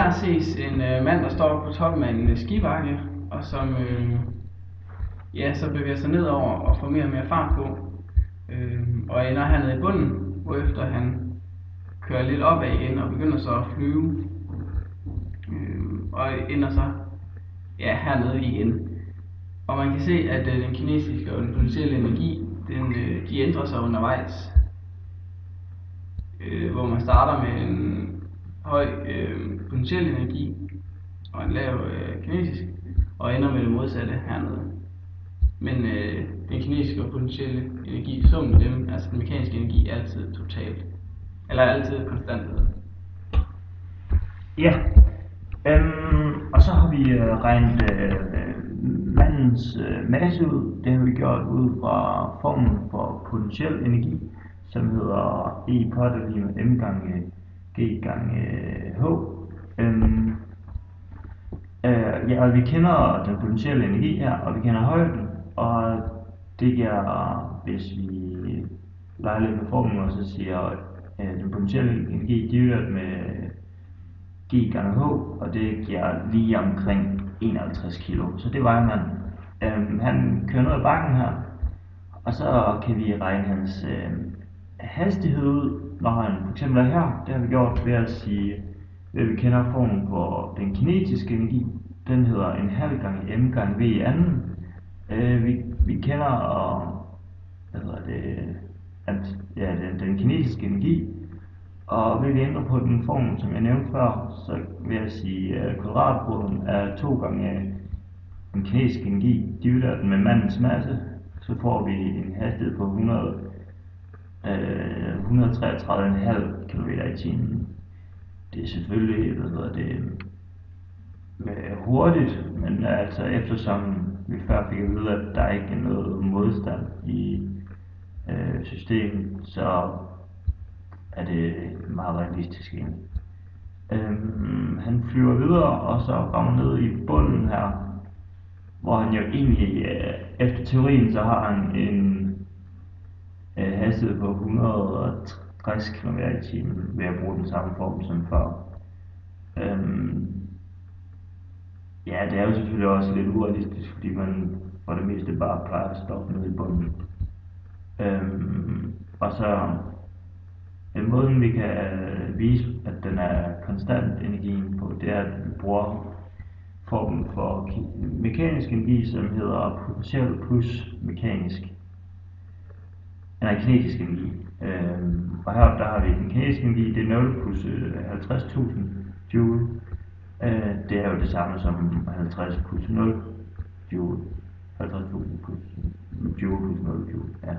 her ses en mand, der står på toppen af en skibakke, og som så bevæger sig nedover og får mere og mere fart på, og ender hernede i bunden, hvorefter han kører lidt opad igen og begynder så at flyve, og ender så hernede igen. Og man kan se, at den kinetiske og den potentielle energi, de ændrer sig undervejs, hvor man starter med en høj potentiel energi og en lav kinetisk, og ender med det modsatte hernede. Men den kinetiske og potentielle energi, summen af dem, altså den mekaniske energi, er altid totalt, eller altid konstant. Ja, og så har vi regnet vandens masse ud. Det har vi gjort ud fra formen for potentiel energi, som hedder E er lige med m gange g gange h. Og vi kender den potentielle energi her, og vi kender højden, og det giver, hvis vi leger lidt med formen og så siger den potentielle energi divideret med g gange h, og det giver lige omkring 51 kilo. Så det vejer man. Han kører ned ad bakken her, og så kan vi regne hans hastighed ud, når han for eksempel er her. Det har vi gjort ved at sige, at vi kender formen for den kinetiske energi. Den hedder en halv gange m gange v i anden. Vi kender den kinetiske energi, og ved at ændre på den form, som jeg nævnte før, så vil jeg sige, at kvadratroden er 2 gange den kinetiske energi divideret med mandens masse, så får vi en hastighed på 133,5 km i timen. Det er selvfølgelig hurtigt, men altså eftersom vi før fik at vide, at der ikke er noget modstand i systemet, så er det meget realistisk egentlig. Han flyver videre, og så rammer ned i bunden her, hvor han jo egentlig, efter teorien, så har han en hastighed på 160 km i timen ved at bruge den samme form som før. Det er jo selvfølgelig også lidt urealistisk, fordi man for det meste bare plejer at stoppe nede i bunden. Og så en måde, vi kan vise, at den er konstant energien på, det er, at vi bruger formen for mekanisk energi, som hedder potentiel plus kinetisk energi. Og her der har vi den kinetiske energi, det er 0 plus 50.000 joule. Det er jo det samme som 50 plus 0 joule. 50.000 plus joule plus 0 joule. Ja.